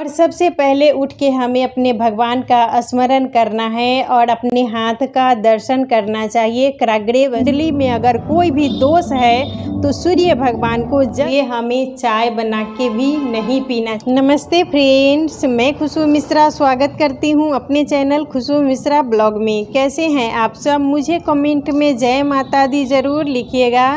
और सबसे पहले उठ के हमें अपने भगवान का स्मरण करना है और अपने हाथ का दर्शन करना चाहिए। कराग्रे वजली में अगर कोई भी दोष है तो सूर्य भगवान को ये हमें चाय बना के भी नहीं पीना। नमस्ते फ्रेंड्स, मैं खुशबू मिश्रा स्वागत करती हूँ अपने चैनल खुशबू मिश्रा ब्लॉग में। कैसे हैं आप सब? मुझे कमेंट में जय माता दी ज़रूर लिखिएगा।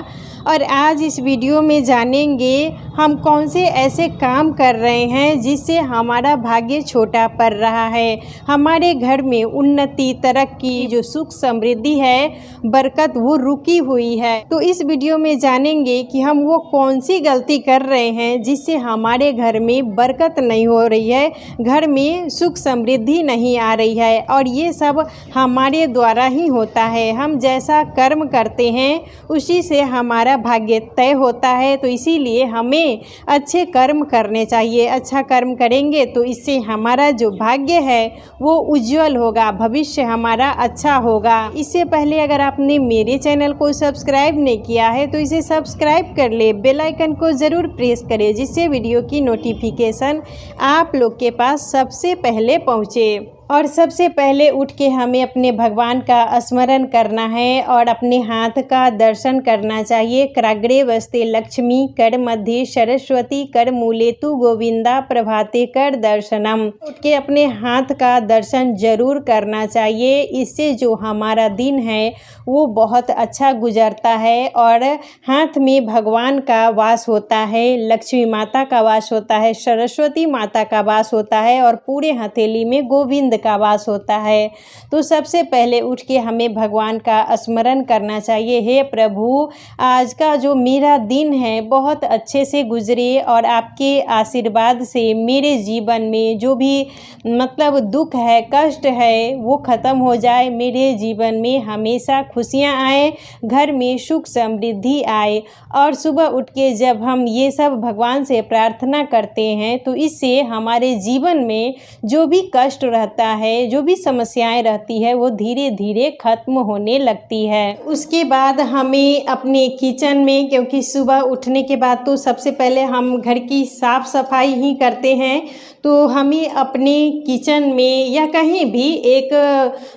और आज इस वीडियो में जानेंगे हम कौन से ऐसे काम कर रहे हैं जिससे हमारा भाग्य छोटा पड़ रहा है, हमारे घर में उन्नति तरक्की जो सुख समृद्धि है बरकत वो रुकी हुई है। तो इस वीडियो में जानेंगे कि हम वो कौन सी गलती कर रहे हैं जिससे हमारे घर में बरकत नहीं हो रही है, घर में सुख समृद्धि नहीं आ रही है। और ये सब हमारे द्वारा ही होता है। हम जैसा कर्म करते हैं उसी से हमारा भाग्य तय होता है। तो इसीलिए हमें अच्छे कर्म करने चाहिए। अच्छा कर्म करेंगे तो इससे हमारा जो भाग्य है वो उज्जवल होगा, भविष्य हमारा अच्छा होगा। इससे पहले अगर आपने मेरे चैनल को सब्सक्राइब नहीं किया है तो इसे सब्सक्राइब कर ले, बेल आइकन को ज़रूर प्रेस करें जिससे वीडियो की नोटिफिकेशन आप लोग के पास सबसे पहले पहुँचे। और सबसे पहले उठ के हमें अपने भगवान का स्मरण करना है और अपने हाथ का दर्शन करना चाहिए। कराग्रे वस्ते लक्ष्मी कर मध्य सरस्वती कर मूलेतु गोविंदा प्रभाते कर दर्शनम। उठ के अपने हाथ का दर्शन जरूर करना चाहिए। इससे जो हमारा दिन है वो बहुत अच्छा गुजरता है। और हाथ में भगवान का वास होता है, लक्ष्मी माता का वास होता है, सरस्वती माता का वास होता है और पूरे हथेली में गोविंद का वास होता है। तो सबसे पहले उठ के हमें भगवान का स्मरण करना चाहिए। हे प्रभु, आज का जो मेरा दिन है बहुत अच्छे से गुजरे और आपके आशीर्वाद से मेरे जीवन में जो भी दुख है, कष्ट है वो ख़त्म हो जाए। मेरे जीवन में हमेशा खुशियाँ आए, घर में सुख समृद्धि आए। और सुबह उठ के जब हम ये सब भगवान से प्रार्थना करते हैं तो इससे हमारे जीवन में जो भी कष्ट रहता है, जो भी समस्याएं रहती है वो धीरे धीरे खत्म होने लगती है। उसके बाद हमें अपने किचन में, क्योंकि सुबह उठने के बाद तो सबसे पहले हम घर की साफ सफाई ही करते हैं, तो हमें अपने किचन में या कहीं भी एक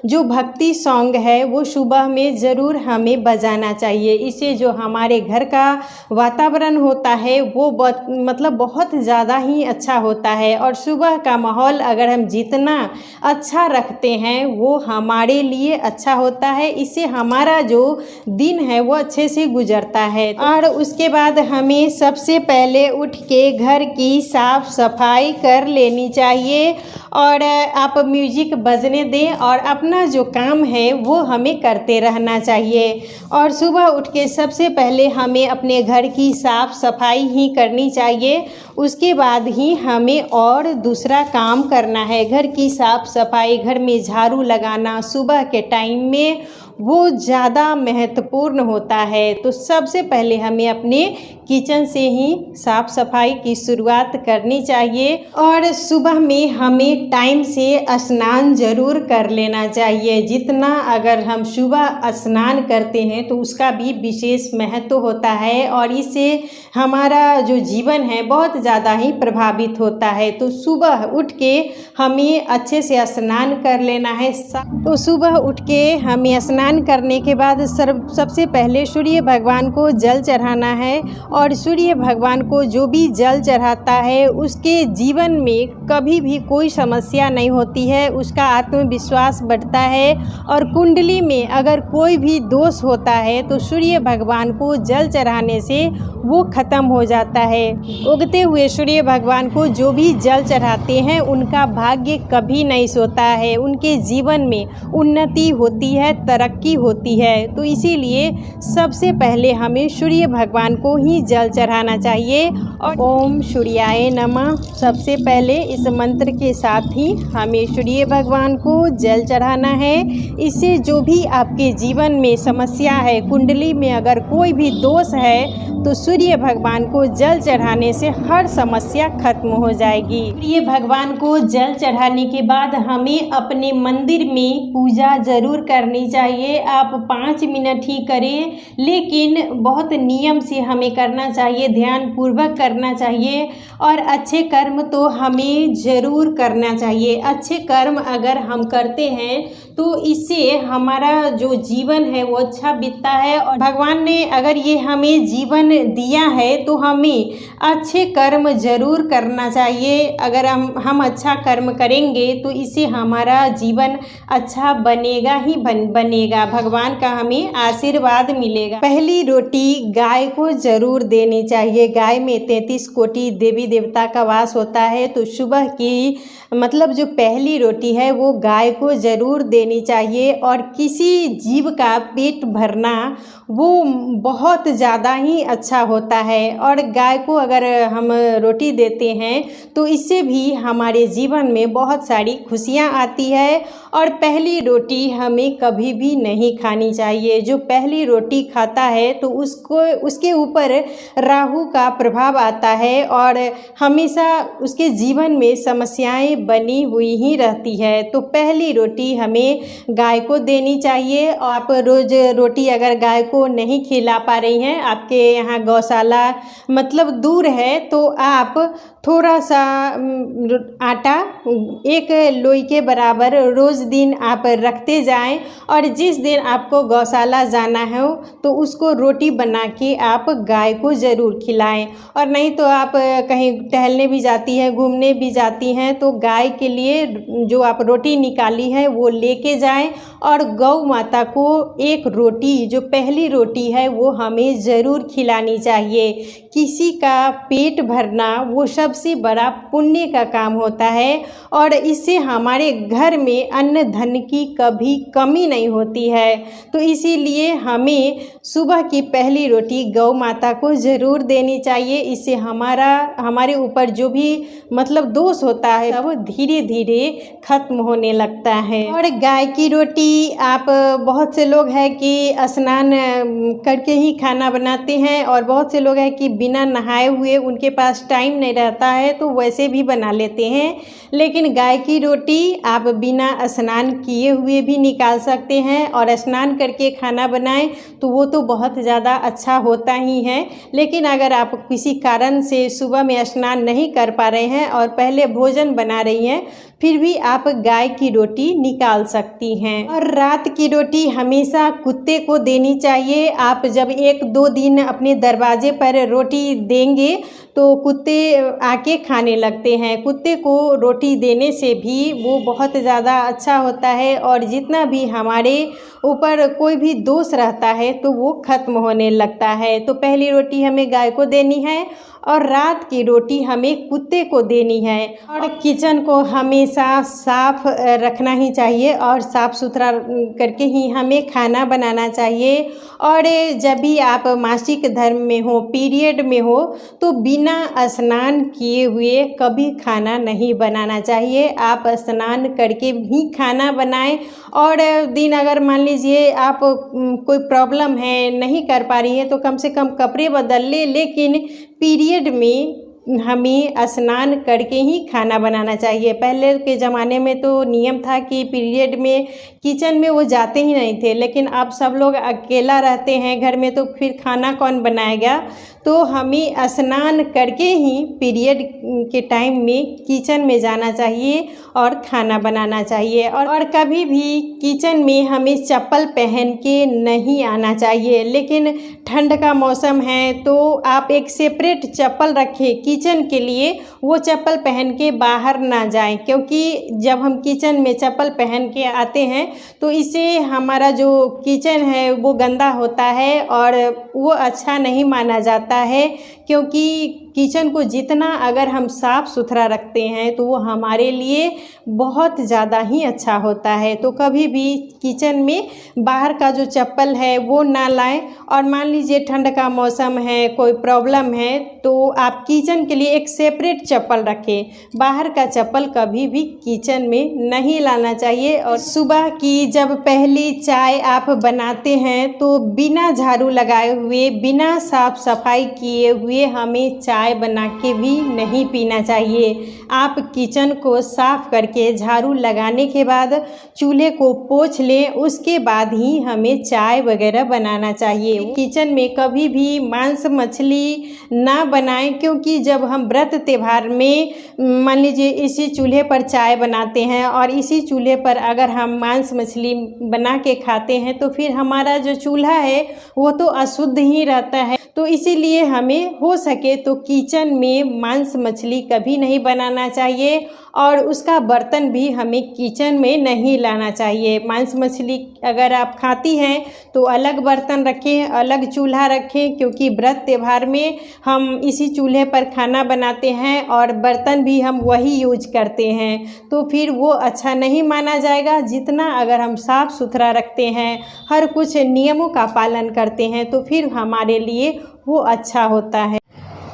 जो भक्ति सॉन्ग है वो सुबह में ज़रूर हमें बजाना चाहिए। इससे जो हमारे घर का वातावरण होता है वो बहुत ज़्यादा ही अच्छा होता है। और सुबह का माहौल अगर हम जितना अच्छा रखते हैं वो हमारे लिए अच्छा होता है। इससे हमारा जो दिन है वो अच्छे से गुजरता है। और उसके बाद हमें सबसे पहले उठ के घर की साफ सफाई कर लेनी चाहिए और आप म्यूजिक बजने दें और अपना जो काम है वो हमें करते रहना चाहिए। और सुबह उठ के सबसे पहले हमें अपने घर की साफ सफाई ही करनी चाहिए, उसके बाद ही हमें और दूसरा काम करना है। घर की साफ सफाई, घर में झाड़ू लगाना सुबह के टाइम में वो ज़्यादा महत्वपूर्ण होता है। तो सबसे पहले हमें अपने किचन से ही साफ़ सफाई की शुरुआत करनी चाहिए। और सुबह में हमें टाइम से स्नान ज़रूर कर लेना चाहिए। जितना अगर हम सुबह स्नान करते हैं तो उसका भी विशेष महत्व होता है और इससे हमारा जो जीवन है बहुत ज़्यादा ही प्रभावित होता है। तो सुबह उठ के हमें अच्छे से स्नान कर लेना है। तो सुबह उठ के हमें स्नान करने के बाद सबसे पहले सूर्य भगवान को जल चढ़ाना है। और सूर्य भगवान को जो भी जल चढ़ाता है उसके जीवन में कभी भी कोई समस्या नहीं होती है, उसका आत्मविश्वास बढ़ता है। और कुंडली में अगर कोई भी दोष होता है तो सूर्य भगवान को जल चढ़ाने से वो ख़त्म हो जाता है। उगते हुए सूर्य भगवान को जो भी जल चढ़ाते हैं उनका भाग्य कभी नहीं सोता है, उनके जीवन में उन्नति होती है, तरक्की होती है। तो इसीलिए सबसे पहले हमें सूर्य भगवान को ही जल चढ़ाना चाहिए। और ओम सूर्याय नमः सबसे पहले इस मंत्र के साथ ही हमें सूर्य भगवान को जल चढ़ाना है। इससे जो भी आपके जीवन में समस्या है, कुंडली में अगर कोई भी दोष है तो सूर्य भगवान को जल चढ़ाने से हर समस्या खत्म हो जाएगी। सूर्य भगवान को जल चढ़ाने के बाद हमें अपने मंदिर में पूजा ज़रूर करनी चाहिए। आप 5 मिनट ही करें, लेकिन बहुत नियम से हमें करना चाहिए, ध्यान पूर्वक करना चाहिए। और अच्छे कर्म तो हमें ज़रूर करना चाहिए। अच्छे कर्म अगर हम करते हैं तो इससे हमारा जो जीवन है वो अच्छा बीतता है। और भगवान ने अगर ये हमें जीवन दिया है तो हमें अच्छे कर्म ज़रूर करना चाहिए। अगर हम अच्छा कर्म करेंगे तो इससे हमारा जीवन अच्छा बनेगा ही बनेगा। भगवान का हमें आशीर्वाद मिलेगा। पहली रोटी गाय को ज़रूर देनी चाहिए। गाय में 33 कोटि देवी देवता का वास होता है, तो सुबह की मतलब जो पहली रोटी है वो गाय को ज़रूर देनी चाहिए। और किसी जीव का पेट भरना वो बहुत ज़्यादा ही अच्छा होता है। और गाय को अगर हम रोटी देते हैं तो इससे भी हमारे जीवन में बहुत सारी खुशियाँ आती है। और पहली रोटी हमें कभी भी नहीं खानी चाहिए। जो पहली रोटी खाता है तो उसके ऊपर राहु का प्रभाव आता है और हमेशा उसके जीवन में समस्याएं बनी हुई ही रहती है। तो पहली रोटी हमें गाय को देनी चाहिए। और आप रोज़ रोटी अगर गाय को नहीं खिला पा रही हैं, आपके यहाँ गौशाला मतलब दूर है, तो आप थोड़ा सा आटा 1 लोई के बराबर रोज़ दिन आप रखते जाएं। और जिस दिन आपको गौशाला जाना है तो उसको रोटी बना के आप गाय को ज़रूर खिलाएं। और नहीं तो आप कहीं टहलने भी जाती हैं, घूमने भी जाती हैं, तो गाय के लिए जो आप रोटी निकाली है वो लेके जाएं। और गौ माता को एक रोटी, जो पहली रोटी है, वो हमें ज़रूर खिलानी चाहिए। किसी का पेट भरना वो सबसे बड़ा पुण्य का काम होता है और इससे हमारे घर में अन्न धन की कभी कमी नहीं होती है। तो इसीलिए हमें सुबह की पहली रोटी गौ माता को ज़रूर देनी चाहिए। इससे हमारे ऊपर जो भी मतलब दोष होता है वो धीरे धीरे खत्म होने लगता है। और गाय की रोटी आप बहुत से लोग हैं कि स्नान करके ही खाना बनाते हैं, और बहुत से लोग हैं कि बिना नहाए हुए उनके पास टाइम नहीं रहता है तो वैसे भी बना लेते हैं। लेकिन गाय की रोटी आप बिना स्नान किए हुए भी निकाल सकते हैं, और स्नान करके खाना बनाएं तो वो तो बहुत ज़्यादा अच्छा होता ही है। लेकिन अगर आप किसी कारण से सुबह में स्नान नहीं कर पा रहे हैं और पहले भोजन बना रही हैं, फिर भी आप गाय की रोटी निकाल सकती हैं। और रात की रोटी हमेशा कुत्ते को देनी चाहिए। आप जब 1-2 दिन अपने दरवाजे पर रोटी देंगे तो कुत्ते आके खाने लगते हैं। कुत्ते को रोटी देने से भी वो बहुत ज़्यादा अच्छा होता है, और जितना भी हमारे ऊपर कोई भी दोष रहता है तो वो खत्म होने लगता है। तो पहली रोटी हमें गाय को देनी है और रात की रोटी हमें कुत्ते को देनी है। और किचन को हमेशा साफ रखना ही चाहिए और साफ़ सुथरा करके ही हमें खाना बनाना चाहिए। और जब भी आप मासिक धर्म में हो, पीरियड में हो, तो बिना स्नान किए हुए कभी खाना नहीं बनाना चाहिए। आप स्नान करके ही खाना बनाएं। और दिन अगर मान लीजिए आप कोई प्रॉब्लम है, नहीं कर पा रही हैं, तो कम से कम कपड़े बदल ले, लेकिन पीरियड में हमें स्नान करके ही खाना बनाना चाहिए। पहले के ज़माने में तो नियम था कि पीरियड में किचन में वो जाते ही नहीं थे, लेकिन अब सब लोग अकेला रहते हैं घर में, तो फिर खाना कौन बनाएगा। तो हमें स्नान करके ही पीरियड के टाइम में किचन में जाना चाहिए और खाना बनाना चाहिए। और कभी भी किचन में हमें चप्पल पहन के नहीं आना चाहिए। लेकिन ठंड का मौसम है तो आप एक सेपरेट चप्पल रखें किचन के लिए, वो चप्पल पहन के बाहर ना जाएं, क्योंकि जब हम किचन में चप्पल पहन के आते हैं तो इससे हमारा जो किचन है वो गंदा होता है और वो अच्छा नहीं माना जाता है। क्योंकि किचन को जितना अगर हम साफ़ सुथरा रखते हैं तो वो हमारे लिए बहुत ज़्यादा ही अच्छा होता है। तो कभी भी किचन में बाहर का जो चप्पल है वो ना लाएं। और मान लीजिए ठंड का मौसम है, कोई प्रॉब्लम है, तो आप किचन के लिए एक सेपरेट चप्पल रखें। बाहर का चप्पल कभी भी किचन में नहीं लाना चाहिए। और सुबह की जब पहली चाय आप बनाते हैं तो बिना झाड़ू लगाए हुए, बिना साफ सफाई किए हुए हमें चाय बना के भी नहीं पीना चाहिए। आप किचन को साफ़ करके झाड़ू लगाने के बाद चूल्हे को पोंछ लें, उसके बाद ही हमें चाय वगैरह बनाना चाहिए। किचन में कभी भी मांस मछली ना बनाएं, क्योंकि जब हम व्रत त्यौहार में मान लीजिए इसी चूल्हे पर चाय बनाते हैं और इसी चूल्हे पर अगर हम मांस मछली बना के खाते हैं तो फिर हमारा जो चूल्हा है वो तो अशुद्ध ही रहता है। तो इसीलिए हमें हो सके तो किचन में मांस मछली कभी नहीं बनाना चाहिए और उसका बर्तन भी हमें किचन में नहीं लाना चाहिए। मांस मछली अगर आप खाती हैं तो अलग बर्तन रखें, अलग चूल्हा रखें, क्योंकि व्रत त्यौहार में हम इसी चूल्हे पर खाना बनाते हैं और बर्तन भी हम वही यूज करते हैं, तो फिर वो अच्छा नहीं माना जाएगा। जितना अगर हम साफ़ सुथरा रखते हैं, हर कुछ नियमों का पालन करते हैं, तो फिर हमारे लिए वो अच्छा होता है।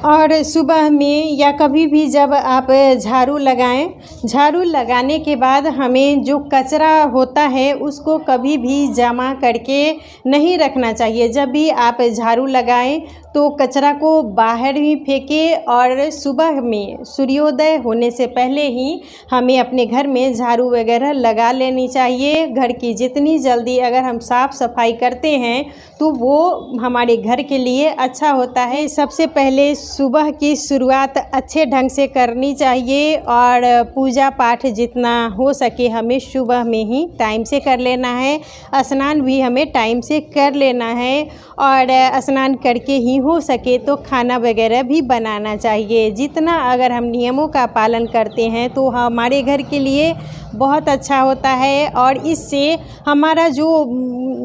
और सुबह में या कभी भी जब आप झाड़ू लगाएं, झाड़ू लगाने के बाद हमें जो कचरा होता है उसको कभी भी जमा करके नहीं रखना चाहिए। जब भी आप झाड़ू लगाएं तो कचरा को बाहर ही फेंकें और सुबह में सूर्योदय होने से पहले ही हमें अपने घर में झाड़ू वगैरह लगा लेनी चाहिए। घर की जितनी जल्दी अगर हम साफ़ सफाई करते हैं तो वो हमारे घर के लिए अच्छा होता है। सबसे पहले सुबह की शुरुआत अच्छे ढंग से करनी चाहिए और पूजा पाठ जितना हो सके हमें सुबह में ही टाइम से कर लेना है। स्नान भी हमें टाइम से कर लेना है और स्नान करके ही हो सके तो खाना वगैरह भी बनाना चाहिए। जितना अगर हम नियमों का पालन करते हैं तो हमारे घर के लिए बहुत अच्छा होता है और इससे हमारा जो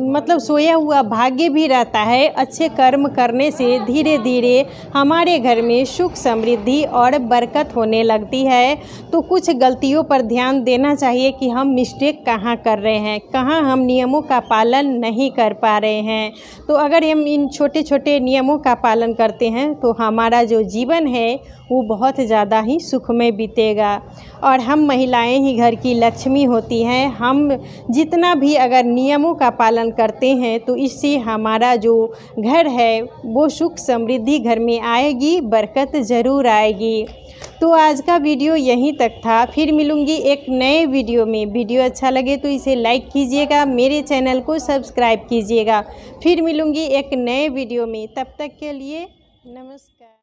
मतलब सोया हुआ भाग्य भी रहता है। अच्छे कर्म करने से धीरे धीरे हमारे घर में सुख समृद्धि और बरकत होने लगती है। तो कुछ गलतियों पर ध्यान देना चाहिए कि हम मिस्टेक कहाँ कर रहे हैं, कहाँ हम नियमों का पालन नहीं कर पा रहे हैं। तो अगर हम इन छोटे छोटे नियमों का पालन करते हैं तो हमारा जो जीवन है वो बहुत ज़्यादा ही सुखमय बीतेगा। और हम महिलाएं ही घर की लक्ष्मी होती हैं। हम जितना भी अगर नियमों का पालन करते हैं तो इससे हमारा जो घर है वो सुख समृद्धि घर में आएगी, बरकत ज़रूर आएगी। तो आज का वीडियो यहीं तक था। फिर मिलूँगी एक नए वीडियो में। वीडियो अच्छा लगे तो इसे लाइक कीजिएगा, मेरे चैनल को सब्सक्राइब कीजिएगा। फिर मिलूँगी एक नए वीडियो में। तब तक के लिए नमस्कार।